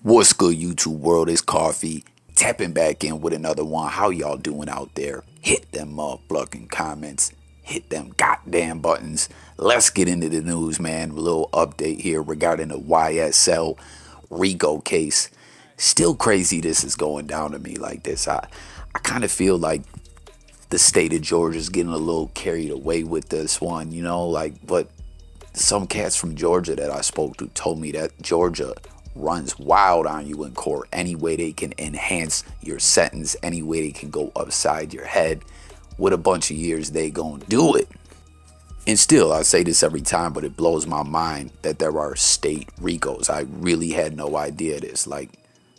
What's good, YouTube world? It's Coffee tapping back in with another one. How y'all doing out there? Hit them motherfucking comments. Hit them goddamn buttons. Let's get into the news, man. A little update here regarding the Ysl Rico case. Still crazy this is going down to me like this. I kind of feel like the state of Georgia is getting a little carried away with this one, but some cats from Georgia that I spoke to told me that Georgia runs wild on you in court. Any way they can enhance your sentence, any way they can go upside your head with a bunch of years, they gonna do it. And still, I say this every time, but it blows my mind that there are state RICOs. I really had no idea this.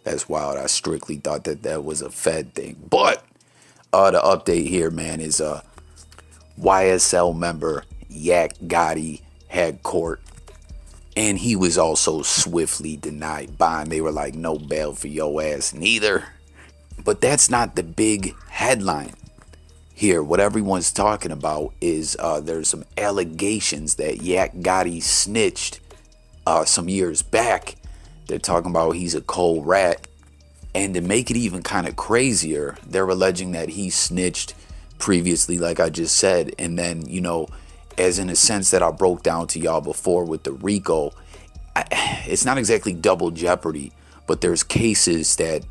That's wild. I strictly thought that was a Fed thing. But the update here, man, is YSL member Yak Gotti had court, and he was also swiftly denied bond. They were like, no bail for your ass neither. But that's not the big headline here. What everyone's talking about is there's some allegations that Yak Gotti snitched some years back. They're talking about he's a cold rat. And to make it even kind of crazier, they're alleging that he snitched previously, like I just said. And then, as in a sense that I broke down to y'all before with the RICO, it's not exactly double jeopardy, but there's cases that,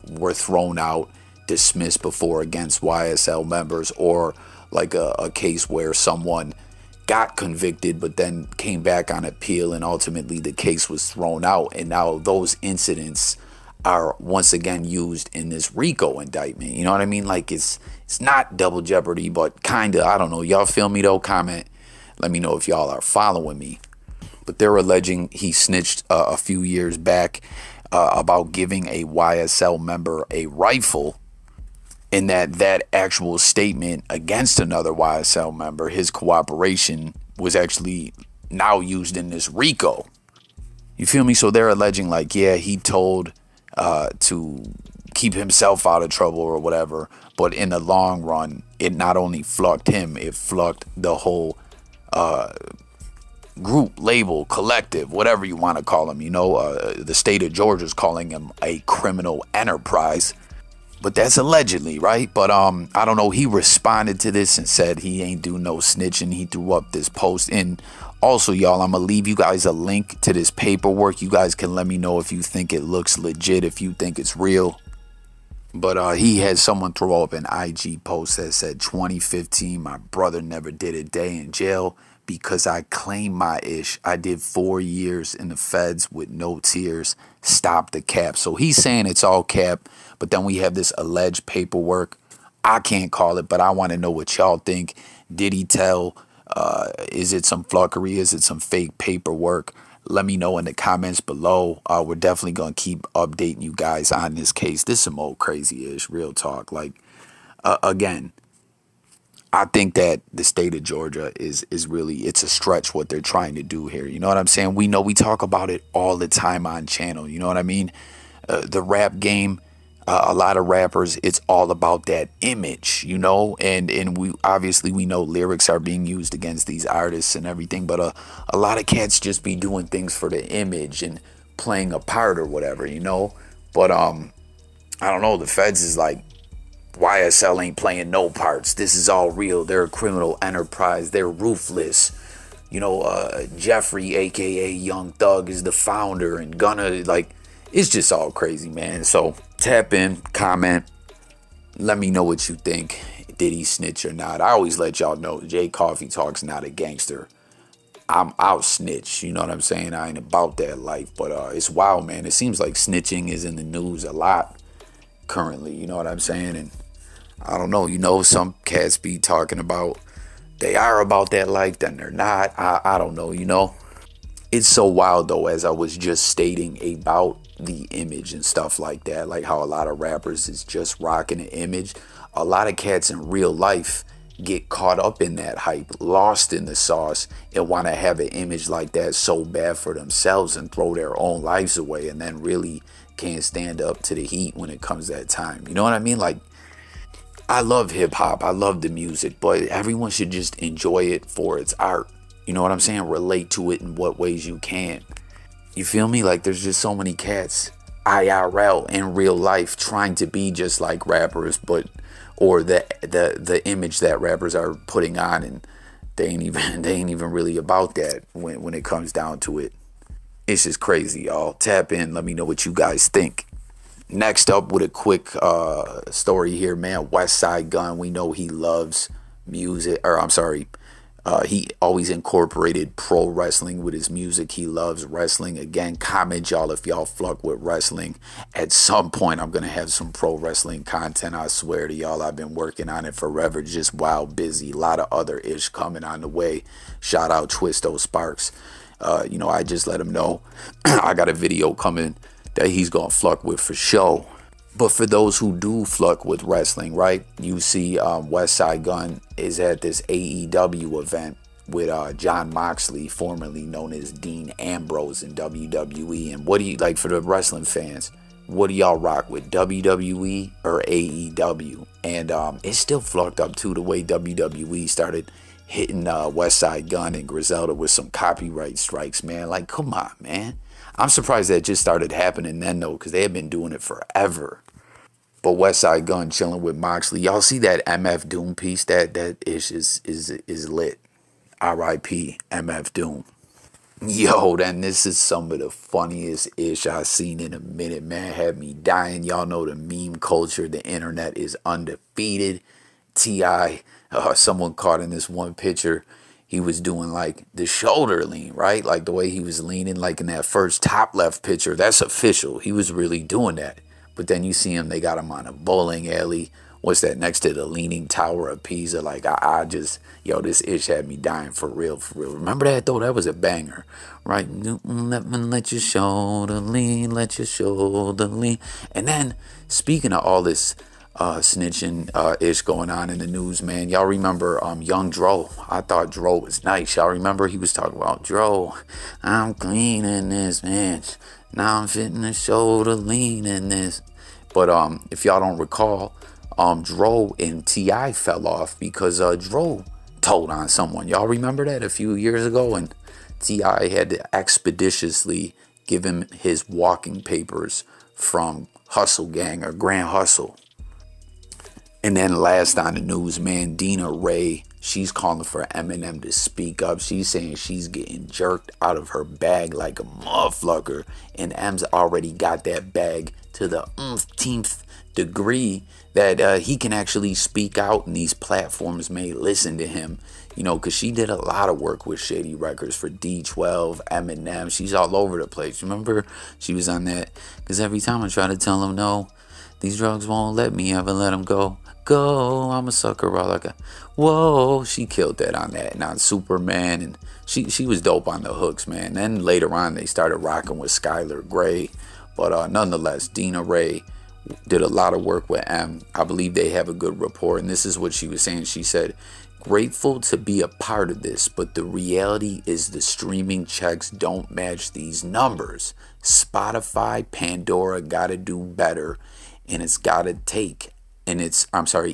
were thrown out, dismissed before against YSL members, or like a case where someone got convicted but then came back on appeal and ultimately the case was thrown out. And now those incidents are once again used in this RICO indictment. You know what I mean? Like it's not double jeopardy, but kind of. I don't know. Y'all feel me though? Comment. Let me know if y'all are following me. But they're alleging he snitched a few years back about giving a YSL member a rifle, and that actual statement against another YSL member, his cooperation, was actually now used in this RICO. You feel me? So they're alleging he told to keep himself out of trouble or whatever, but in the long run, it not only flucked him, it flucked the whole group, label, collective, whatever you want to call him. The state of Georgia is calling him a criminal enterprise, but that's allegedly, right? But I don't know. He responded to this and said he ain't do no snitching. He threw up this post. And also, y'all, I'm gonna leave you guys a link to this paperwork. You guys can let me know if you think it looks legit, if you think it's real. But he had someone throw up an IG post that said 2015, my brother never did a day in jail because I claimed my ish. I did 4 years in the feds with no tears. Stop the cap. So he's saying it's all cap. But then we have this alleged paperwork. I can't call it, but I want to know what y'all think. Did he tell? Is it some flunkery? Is it some fake paperwork? Let me know in the comments below. We're definitely going to keep updating you guys on this case. This is some old crazy-ish, real talk. Again, I think that the state of Georgia is really, it's a stretch what they're trying to do here. You know what I'm saying? We talk about it all the time on channel. You know what I mean? The rap game, a lot of rappers, it's all about that image, and we obviously we know lyrics are being used against these artists and everything, but a lot of cats just be doing things for the image and playing a part or whatever, but I don't know, the feds is like, YSL ain't playing no parts. This is all real. They're a criminal enterprise. They're ruthless. Jeffrey, aka Young Thug, is the founder, and Gunna, it's just all crazy, man. So tap in, comment, let me know what you think. Did he snitch or not? I always let y'all know J Coffee Talk's not a gangster. I'll snitch, you know what I'm saying? I ain't about that life, but it's wild, man. It seems like snitching is in the news a lot currently, you know what I'm saying? And I don't know, some cats be talking about they are about that life, then they're not. I don't know, It's so wild, though, as I was just stating about the image and stuff like that, like how a lot of rappers is just rocking an image. A lot of cats in real life get caught up in that hype, lost in the sauce, and want to have an image like that so bad for themselves and throw their own lives away, and then really can't stand up to the heat when it comes that time. You know what I mean? I love hip hop. I love the music, but everyone should just enjoy it for its art. You know what I'm saying? Relate to it in what ways you can. You feel me? There's just so many cats IRL in real life trying to be just like rappers, but or the image that rappers are putting on, and they ain't even really about that when it comes down to it. It's just crazy, y'all. Tap in, let me know what you guys think. Next up with a quick story here, man. Westsidegunn, we know he loves music, or I'm sorry, he always incorporated pro wrestling with his music. He loves wrestling. Again, comment y'all if y'all fuck with wrestling. At some point, I'm going to have some pro wrestling content. I swear to y'all, I've been working on it forever. Just wild busy. A lot of other ish coming on the way. Shout out Twisto Sparks. I just let him know I got a video coming that he's going to fuck with for show. But for those who do fuck with wrestling, right? You see Westsidegunn is at this AEW event with John Moxley, formerly known as Dean Ambrose in WWE. And what do you, like, for the wrestling fans, what do y'all rock with, WWE or AEW? And it's still fucked up too, the way WWE started hitting Westsidegunn and Griselda with some copyright strikes, man. Like, come on, man. I'm surprised that just started happening then, though, because they have been doing it forever. But Westsidegunn chilling with Moxley. Y'all see that MF Doom piece? That ish is lit. R.I.P. MF Doom. Yo, then this is some of the funniest ish I've seen in a minute, man. Had me dying. Y'all know the meme culture. The internet is undefeated. T.I., someone caught in this one picture, he was doing like the shoulder lean, right? Like the way he was leaning, like in that first top left picture. That's official. He was really doing that. But then you see him, they got him on a bowling alley. What's that, next to the Leaning Tower of Pisa? Like, I just, yo, this ish had me dying for real, for real. Remember that, though? That was a banger, right? Let your shoulder lean, let your shoulder lean. And then, speaking of all this snitching ish going on in the news, man, y'all remember Young Dro? I thought Dro was nice. Y'all remember he was talking about, Dro, I'm cleaning this, man. Now I'm fitting the shoulder lean in this. But if y'all don't recall, Dro and T.I. fell off because Dro told on someone. Y'all remember that a few years ago? And T.I. had to expeditiously give him his walking papers from Hustle Gang or Grand Hustle. And then last on the news, man, Dina Ray, she's calling for Eminem to speak up. She's saying she's getting jerked out of her bag like a motherfucker. And M's already got that bag to the umpteenth degree that he can actually speak out, and these platforms may listen to him. You know, because she did a lot of work with Shady Records for D12, Eminem. She's all over the place. Remember, she was on that. Because every time I try to tell him no, these drugs won't let me ever let them go. Go, I'm a sucker, all like a whoa. She killed that on that, and on Superman, and she was dope on the hooks, man. Then later on, they started rocking with Skylar Grey, but nonetheless, Dina Ray did a lot of work with M. I believe they have a good rapport, and this is what she was saying. She said, grateful to be a part of this, but the reality is the streaming checks don't match these numbers. Spotify, Pandora gotta do better, and it's gonna take Eminem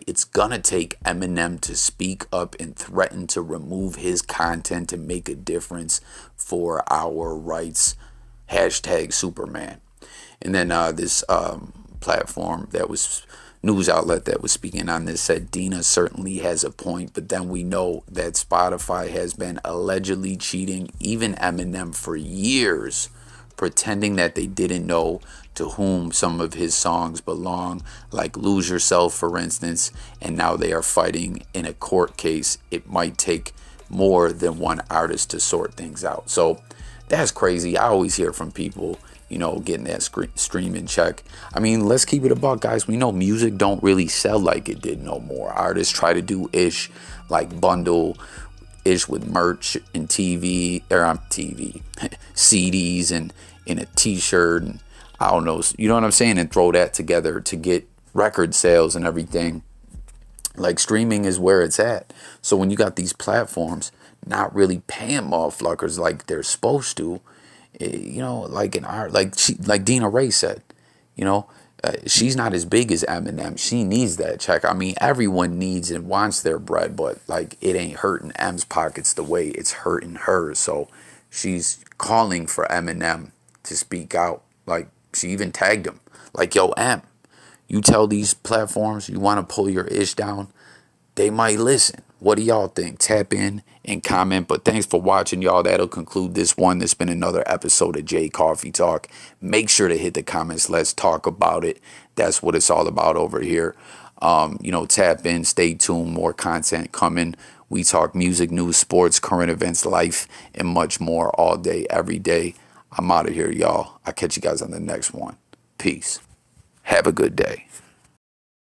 to speak up and threaten to remove his content to make a difference for our rights. Hashtag Superman. And then this platform that was news outlet that was speaking on this said Dina certainly has a point, but then we know that Spotify has been allegedly cheating even Eminem for years, pretending that they didn't know to whom some of his songs belong, like Lose Yourself, for instance, and now they are fighting in a court case. It might take more than one artist to sort things out. So that's crazy. I always hear from people, you know, getting that streaming check. I mean, let's keep it a buck, guys. We know music don't really sell like it did no more. Artists try to do ish, like bundle ish with merch and TV, or TV, CDs and in a t-shirt, and I don't know, you know what I'm saying, and throw that together to get record sales and everything. Like, streaming is where it's at. So when you got these platforms not really paying motherfuckers like they're supposed to, you know, like in art, like Dina Ray said, you know, she's not as big as Eminem. She needs that check. I mean, everyone needs and wants their bread, but like, it ain't hurting M's pockets the way it's hurting hers. So she's calling for Eminem to speak out. Like, She even tagged him. Like, yo, M, you tell these platforms you want to pull your ish down, they might listen. What do y'all think? Tap in and comment. But thanks for watching, y'all. That'll conclude this one. There's been another episode of J Coffee Talk. Make sure to hit the comments. Let's talk about it. That's what it's all about over here. Tap in, stay tuned. More content coming. We talk music, news, sports, current events, life, and much more all day, every day. I'm out of here, y'all. I'll catch you guys on the next one. Peace. Have a good day.